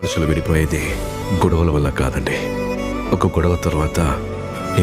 మనుషులు విడిపోయేది గొడవల వల్ల కాదండి. ఒక గొడవ తర్వాత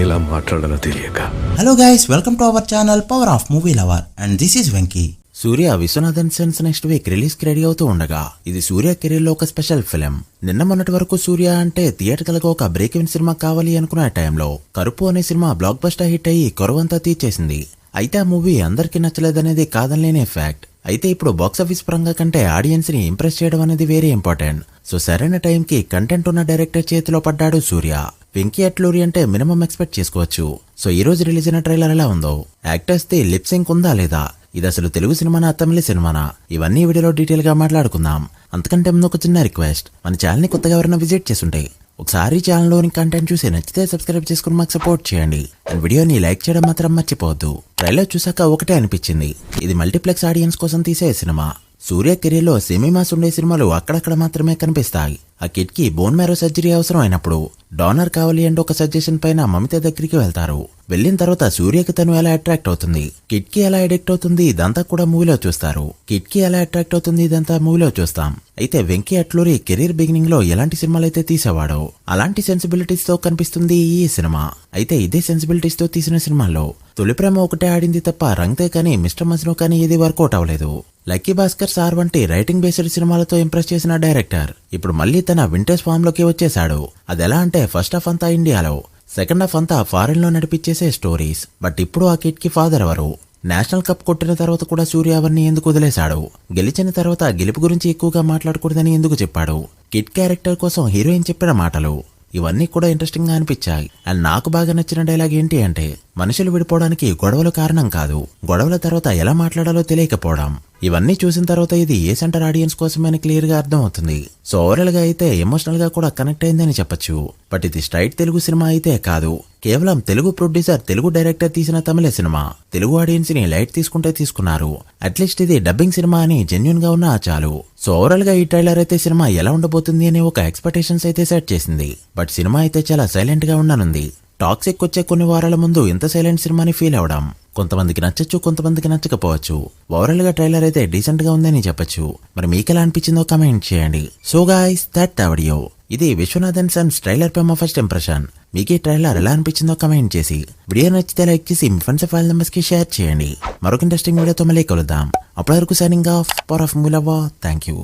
ఎలా మాట్లాడాలో తెలియక. Hello guys, welcome to our channel power of movie lover and this is Venky. Surya Viswanathan sense next week release కి రెడీ అవుతూ ఉండగా ఇది సూర్య కెరీర్ లో ఒక స్పెషల్ ఫిలిం. నిన్న మొన్నటి వరకు సూర్య అంటే థియేటర్ గా ఒక బ్రేక్ ఇన్ సినిమా కావాలి అనుకునే టైంలో కరుపు అనే సినిమా బ్లాక్ బస్టర్ హిట్ అయ్యి కొరవంతా తీర్చేసింది. అయితే ఆ మూవీ అందరికీ నచ్చలేదనేది కాదనలేని ఫ్యాక్ట్. అయితే ఇప్పుడు బాక్సాఫీస్ పరంగా కంటే ఆడియన్స్ ని ఇంప్రెస్ చేయడం అనేది వెరీ ఇంపార్టెంట్. సో సరైన టైం కి కంటెంట్ ఉన్న డైరెక్టర్ చేతిలో పడ్డాడు సూర్య. వెంకీ అట్లూరి అంటే మినిమం ఎక్స్పెక్ట్ చేసుకోవచ్చు. సో ఈ రోజు రిలీజ్ అయిన ట్రైలర్ ఎలా ఉందో, యాక్టర్స్ ది లిప్ సింక్ ఉందా లేదా, ఇది అసలు తెలుగు సినిమానా తమిళ సినిమానా, ఇవన్నీ వీడియోలో డీటెయిల్ గా మాట్లాడుకుందాం. అంతకంటే ముందు ఒక చిన్న రిక్వెస్ట్, మన ఛానల్ ని కొత్తగా ఎవరైనా విజిట్ చేస్తుంటే ఒకసారి ఛానల్ లోని కంటెంట్ చూసి నచ్చితే సబ్స్క్రైబ్ చేసుకుని మాకు సపోర్ట్ చేయండి. అండ్ వీడియోని లైక్ చేయడం మాత్రం మర్చిపోవద్దు. ట్రైలర్ చూసాక ఒకటే అనిపించింది, ఇది మల్టీప్లెక్స్ ఆడియన్స్ కోసం తీసే సినిమా. సూర్య కెరీర్ లో సెమీ మాస్ ఉండే సినిమాలు అక్కడక్కడ మాత్రమే కనిపిస్తాయి. ఆ కిడ్ కి బోన్ మ్యారో సర్జరీ అవసరం అయినప్పుడు డోనర్ కావాలి అంటే ఒక సజెషన్ పైన మమిత దగ్గరికి వెళ్తారు. వెళ్ళిన తర్వాత సూర్యకి తను ఎలా అట్రాక్ట్ అవుతుంది, కిడ్ కి ఎలా అడిక్ట్ అవుతుంది, ఇదంతా కూడా మూవీలో చూస్తారు. కిడ్ కి ఎలా అట్రాక్ట్ అవుతుంది, ఇదంతా మూవీలో చూస్తాం. అయితే వెంకీ అట్లూరి కెరీర్ బిగినింగ్ లో ఎలాంటి సినిమాలు అయితే తీసేవాడో అలాంటి సెన్సిబిలిటీస్ తో కనిపిస్తుంది ఈ సినిమా. అయితే ఇదే సెన్సిబిలిటీస్ తో తీసిన సినిమాల్లో తొలి ప్రేమ ఒకటే ఆడింది తప్ప రంగ్తే కానీ మిస్టర్ మజ్ను కానీ ఏది వర్కౌట్ అవ్వలేదు. లక్కీ భాస్కర్ సార్ వంటి రైటింగ్ బేస్డ్ సినిమాలతో ఇంప్రెస్ చేసిన డైరెక్టర్ ఇప్పుడు మళ్లీ తన వింటేజ్ ఫామ్ లోకి వచ్చేశాడు. అదెలా అంటే ఫస్ట్ హాఫ్ అంతా ఇండియాలో, సెకండ్ హాఫ్ అంతా ఫారెన్ లో నడిపించేసే స్టోరీస్. బట్ ఇప్పుడు ఆ కిడ్ కి ఫాదర్ ఎవరు, నేషనల్ కప్ కొట్టిన తర్వాత కూడా సూర్య అవన్నీ ఎందుకు వదిలేశాడు, గెలిచిన తర్వాత గెలుపు గురించి ఎక్కువగా మాట్లాడకూడదని ఎందుకు చెప్పాడు, కిడ్ క్యారెక్టర్ కోసం హీరోయిన్ చెప్పిన మాటలు, ఇవన్నీ కూడా ఇంట్రెస్టింగ్ గా అనిపించాయి. అండ్ నాకు బాగా నచ్చిన డైలాగ్ ఏంటి అంటే, మనుషులు విడిపోవడానికి గొడవలు కారణం కాదు, గొడవల తర్వాత ఎలా మాట్లాడాలో తెలియకపోవడం. ఇవన్నీ చూసిన తర్వాత ఇది ఏ సెంటర్ ఆడియన్స్ కోసమని క్లియర్ గా అర్థం అవుతుంది. సో ఓవరాల్ గా అయితే ఎమోషనల్ గా కూడా కనెక్ట్ అయిందని చెప్పొచ్చు. బట్ ఇది స్ట్రైట్ తెలుగు సినిమా అయితే కాదు, కేవలం తెలుగు ప్రొడ్యూసర్ తెలుగు డైరెక్టర్ తీసిన తమిళ సినిమా. తెలుగు ఆడియన్స్ ని లైట్ తీసుకుంటే తీసుకున్నారు. అట్లీస్ట్ ఇది డబ్బింగ్ సినిమా అని జెన్యూన్ గా ఉన్నా చాలు. సో ఓవరాల్ గా ఈ ట్రైలర్ అయితే సినిమా ఎలా ఉండబోతుంది అనే ఒక ఎక్స్పెక్టేషన్స్ అయితే సెట్ చేసింది. బట్ సినిమా అయితే చాలా సైలెంట్ గా ఉండనుంది. టాక్సిక్ వచ్చే కొన్ని వారాల ముందు ఇంత సైలెంట్ సినిమాని ఫీల్ అవడం కొంతమందికి నచ్చచ్చు, కొంతమందికి నచ్చకపోవచ్చు. ఓవరాల్ గా ట్రైలర్ అయితే డీసెంట్ గా ఉందని చెప్పొచ్చు. మరి మీకు ఎలా అనిపించిందో కమెంట్ చేయండి. So guys, that video. ఇది విశ్వనాథన్ సన్స్ ట్రైలర్ పై మా ఫస్ట్ ఇంప్రెషన్. మీకు ఈ ట్రైలర్ ఎలా అనిపించిందో కమెంట్ చేసి, వీడియో నచ్చితే లైక్ చేసి మీ ఫ్రెండ్స్ ఫైల్ నెంబర్స్ కి షేర్ చేయండి. మరొక ఇంట్రెస్టింగ్ వీడియోతో మళ్ళీ కలుద్దాం. అప్పటి వరకు signing off, power of movie lover. Thank you.